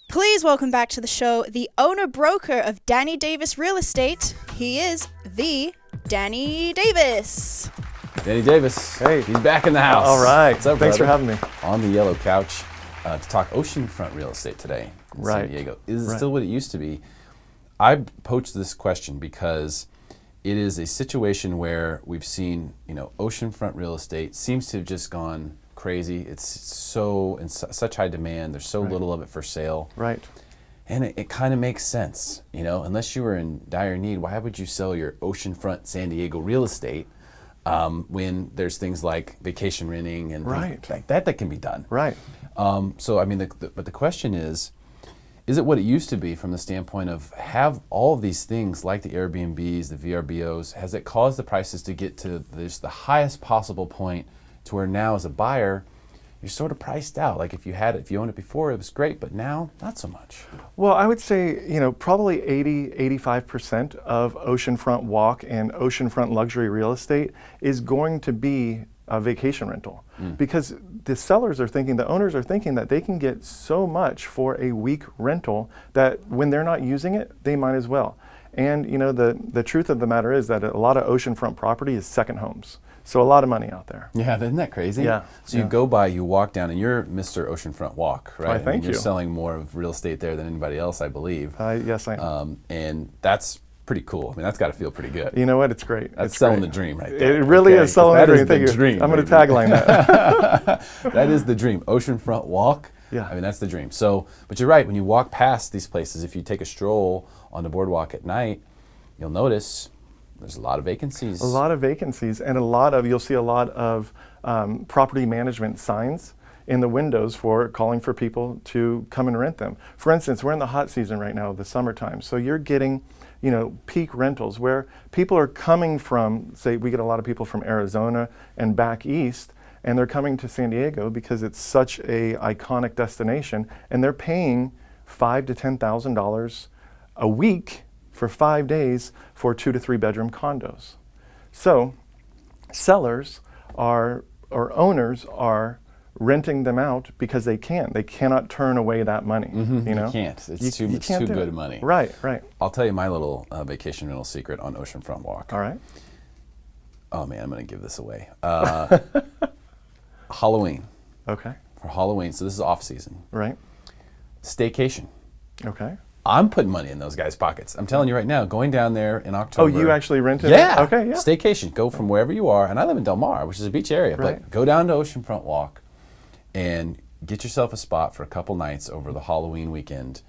Please welcome back to the show the owner-broker of Danny Davis Real Estate. He is the Danny Davis. Danny Davis. Hey. He's back in the house. All right. What's up, Thanks brother? for having me. On the yellow couch to talk oceanfront real estate today in Right. San Diego. Is it Right. still what it used to be? I poached this question because it is a situation where we've seen, oceanfront real estate seems to have just gone crazy. It's so in such high demand. There's so little of it for sale. Right. And it kind of makes sense, unless you were in dire need, why would you sell your oceanfront San Diego real estate when there's things like vacation renting and things like that can be done? Right. So, I mean, but the question is it what it used to be from the standpoint of have all of these things like the Airbnbs, the VRBOs, has it caused the prices to get to the highest possible point to where now as a buyer, you're sort of priced out? Like if you owned it before, it was great, but now not so much. Well, I would say, probably 85% of oceanfront walk and oceanfront luxury real estate is going to be a vacation rental because the sellers are thinking, the owners are thinking that they can get so much for a week rental that when they're not using it, they might as well. And, the truth of the matter is that a lot of oceanfront property is second homes. So a lot of money out there. Yeah, isn't that crazy? Yeah. So you walk down, and you're Mr. Oceanfront Walk, right? Why, thank you. You're selling more of real estate there than anybody else, I believe. Yes, I am. And that's pretty cool. I mean, that's got to feel pretty good. You know what? It's great. That's it's selling great. the dream right there. It really is selling the dream. That is Thank the you. dream. I'm going to baby. tagline that. That is the dream. Oceanfront Walk. Yeah. I mean, that's the dream. So, but you're right. When you walk past these places, if you take a stroll on the boardwalk at night, you'll notice there's a lot of vacancies. A lot of vacancies, and you'll see a lot of property management signs in the windows calling for people to come and rent them. For instance, we're in the hot season right now, the summertime, so you're getting, peak rentals where people are coming from, say, we get a lot of people from Arizona and back east, and they're coming to San Diego because it's such a iconic destination, and they're paying $5,000 to $10,000 a week for 5 days for 2 to 3 bedroom condos. So sellers or owners are renting them out because they can. They cannot turn away that money. You can't. It's too good money. Right. I'll tell you my little vacation rental secret on Oceanfront Walk. All right. Oh man, I'm going to give this away. Halloween. Okay. For Halloween, so this is off season. Right. Staycation. Okay. I'm putting money in those guys' pockets. I'm telling you right now, going down there in Oh, October. you actually rented? Yeah. Okay, yeah. Staycation. Go from wherever you are, and I live in Del Mar, which is a beach area, Right. but go down to Oceanfront Walk and get yourself a spot for a couple nights over the Halloween weekend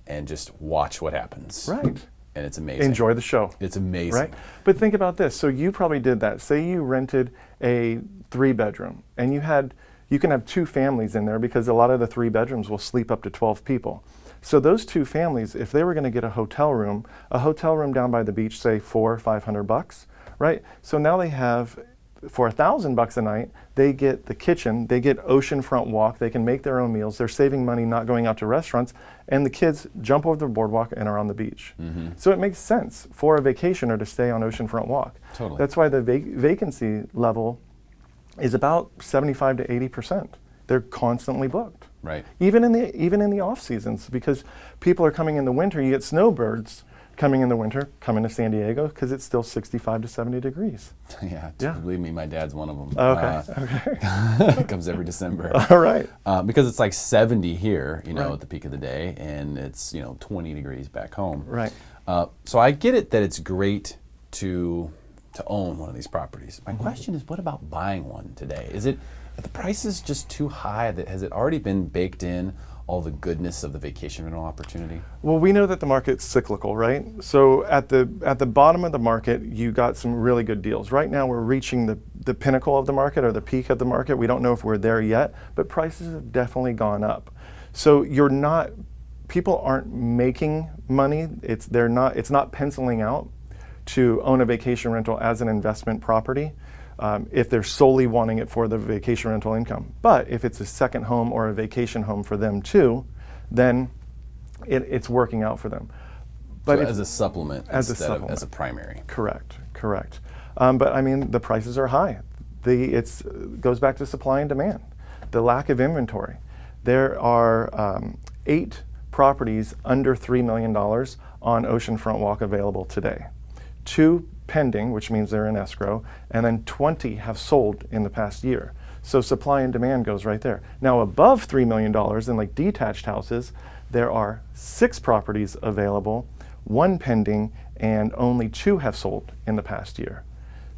and just watch what happens. Right. And it's amazing. Enjoy the show. It's amazing. Right. But think about this. So you probably did that. Say you rented a 3-bedroom and you can have 2 families in there because a lot of the 3 bedrooms will sleep up to 12 people. So those 2 families, if they were going to get a hotel room down by the beach, say $400 or $500, right? So now they have, for $1,000 a night, they get the kitchen, they get oceanfront walk, they can make their own meals, they're saving money not going out to restaurants, and the kids jump over the boardwalk and are on the beach. So it makes sense for a vacationer to stay on oceanfront walk. Totally. That's why the vacancy level is about 75 to 80%. They're constantly booked. Right. Even in the off seasons, because people are coming in the winter. You get snowbirds coming in the winter, coming to San Diego because it's still 65 to 70 degrees. Yeah. Yeah. Believe me, my dad's one of them. Okay. Comes every December. All right. Because it's like 70 here, Right. at the peak of the day, and it's 20 degrees back home. Right. So I get it that it's great to own one of these properties. My question is, what about buying one today? Are the prices just too high? Has it already been baked in, all the goodness of the vacation rental opportunity? Well, we know that the market's cyclical, right? So at the bottom of the market, you got some really good deals. Right now, we're reaching the pinnacle of the market or the peak of the market. We don't know if we're there yet, but prices have definitely gone up. So people aren't making money. It's not penciling out to own a vacation rental as an investment property. If they're solely wanting it for the vacation rental income. But if it's a second home or a vacation home for them too, then it's working out for them. But so as a supplement instead of as a primary. Correct. But I mean, the prices are high. It goes back to supply and demand. The lack of inventory. There are 8 properties under $3 million on Oceanfront Walk available today. 2 pending, which means they're in escrow, and then 20 have sold in the past year. So supply and demand goes right there. Now above $3 million in like detached houses, there are 6 properties available, 1 pending, and only 2 have sold in the past year.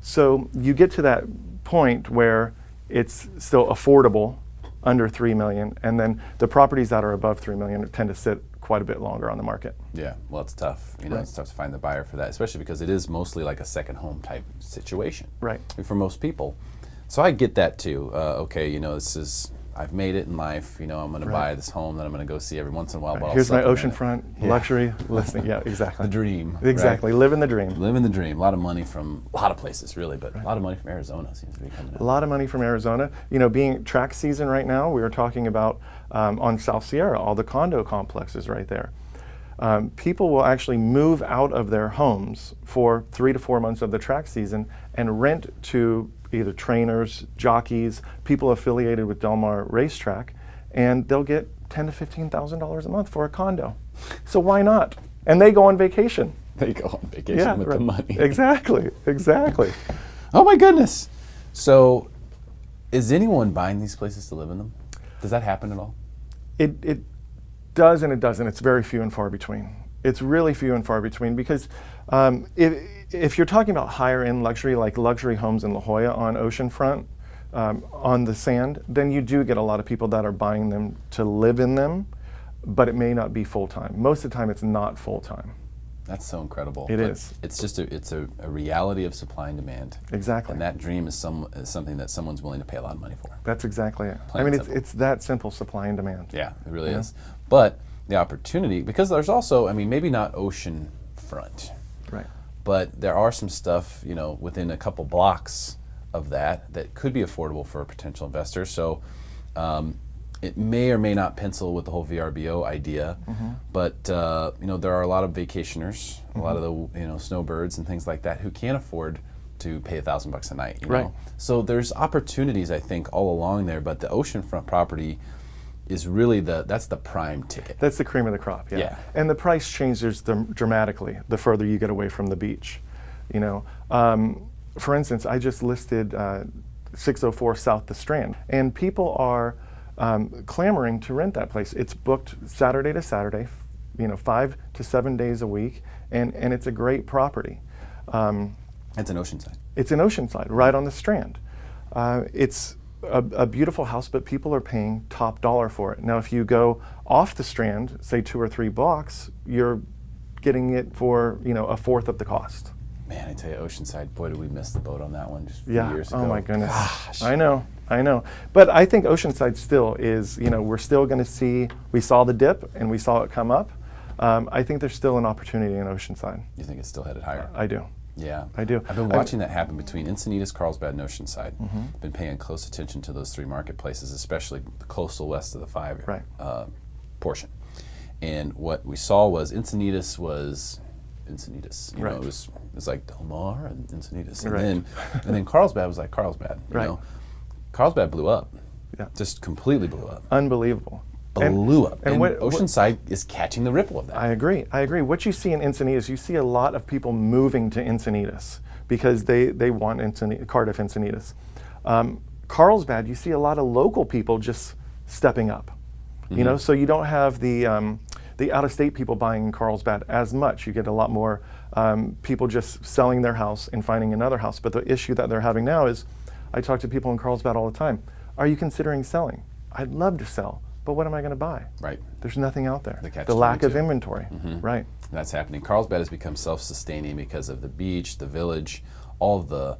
So you get to that point where it's still affordable under 3 million, and then the properties that are above 3 million tend to sit quite a bit longer on the market. Yeah, well, it's tough. You know, Right. it's tough to find the buyer for that, especially because it is mostly like a second home type situation. Right. For most people. So I get that too. Okay, you know, I've made it in life. You know, I'm going to buy this home that I'm going to go see every once in a while. But I'll Here's my supplement it. oceanfront Yeah. luxury listing. Yeah, exactly. The dream. Exactly, Right? living the dream. Living the dream. A lot of money from a lot of places, really, but a lot of money from Arizona seems to be coming A out. lot of money from Arizona. You know, being track season right now, we were talking about on South Sierra, all the condo complexes right there. People will actually move out of their homes for 3 to 4 months of the track season and rent to either trainers, jockeys, people affiliated with Del Mar Racetrack, and they'll get $10,000 to $15,000 a month for a condo. So why not? And they go on vacation. They go on vacation with the money. Exactly, exactly. Oh my goodness. So is anyone buying these places to live in them? Does that happen at all? It does and it doesn't. It's very few and far between. It's really few and far between because if you're talking about higher end luxury, like luxury homes in La Jolla on oceanfront, on the sand, then you do get a lot of people that are buying them to live in them, but it may not be full time. Most of the time it's not full time. That's so incredible. It But is. It's just a reality of supply and demand. Exactly. And that dream is something that someone's willing to pay a lot of money for. That's exactly it. Plain I mean, and simple. it's that simple, supply and demand. Yeah, it really is. But the opportunity, because there's also, I mean, maybe not ocean front, Right. but there are some stuff, you know, within a couple blocks of that could be affordable for a potential investor. So it may or may not pencil with the whole VRBO idea, but you know, there are a lot of vacationers, a lot of the snowbirds and things like that who can't afford to pay $1,000 a night. You Right. know? So there's opportunities, I think, all along there. But the oceanfront property is really that's the prime ticket. That's the cream of the crop, yeah. Yeah. And the price changes dramatically the further you get away from the beach. You know, for instance, I just listed 604 South the Strand, and people are clamoring to rent that place. It's booked Saturday to Saturday, 5 to 7 days a week, and it's a great property. It's an Oceanside. It's in Oceanside, right on the Strand. It's a beautiful house, but people are paying top dollar for it. Now, if you go off the Strand, say 2 or 3 blocks, you're getting it for a fourth of the cost. Man, I tell you, Oceanside, boy, did we miss the boat on that one just a few Yeah. years ago. Oh my goodness. Gosh. I know. But I think Oceanside still is. We're still going to see. We saw the dip and we saw it come up. I think there's still an opportunity in Oceanside. You think it's still headed higher? I do. Yeah, I do. I've been watching that happen between Encinitas, Carlsbad, and Oceanside. Been paying close attention to those 3 marketplaces, especially the coastal west of the 5 Right. Portion. And what we saw was Encinitas was Encinitas. You Right. know, it was like Del Mar and Encinitas, and Right. then Carlsbad was like Carlsbad. You Right. know, Carlsbad blew up. Yeah. Just completely blew up. Unbelievable. Blew up. And what- Oceanside is catching the ripple of that. I agree. What you see in Encinitas, you see a lot of people moving to Encinitas because they want Cardiff Encinitas. Carlsbad, you see a lot of local people just stepping up. So you don't have the out-of-state people buying in Carlsbad as much. You get a lot more people just selling their house and finding another house. But the issue that they're having now is, I talk to people in Carlsbad all the time. Are you considering selling? I'd love to sell, but what am I going to buy? Right. There's nothing out there. The catch The lack of 22. inventory. Right. That's happening. Carlsbad has become self-sustaining because of the beach, the village, all of the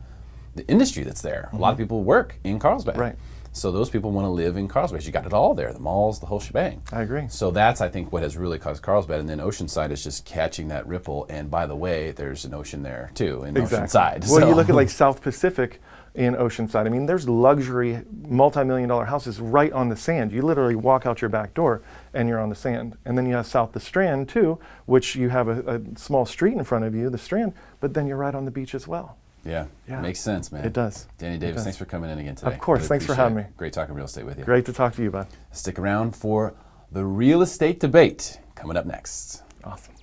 industry that's there. A lot of people work in Carlsbad. Right. So those people want to live in Carlsbad. You got it all there, the malls, the whole shebang. I agree. So that's, I think, what has really caused Carlsbad. And then Oceanside is just catching that ripple. And by the way, there's an ocean there too, in Oceanside. Well, So- you look at like South Pacific in Oceanside. I mean, there's luxury, multi-million-dollar houses right on the sand. You literally walk out your back door and you're on the sand. And then you have South the Strand too, which you have a small street in front of you, the Strand, but then you're right on the beach as well. Yeah, Yeah. makes sense, man. It does. Danny It Davis, does. thanks for coming in again today. Of course. Really Thanks for appreciate having it. me. Great talking real estate with you. Great to talk to you, bud. Stick around for the real estate debate coming up next. Awesome.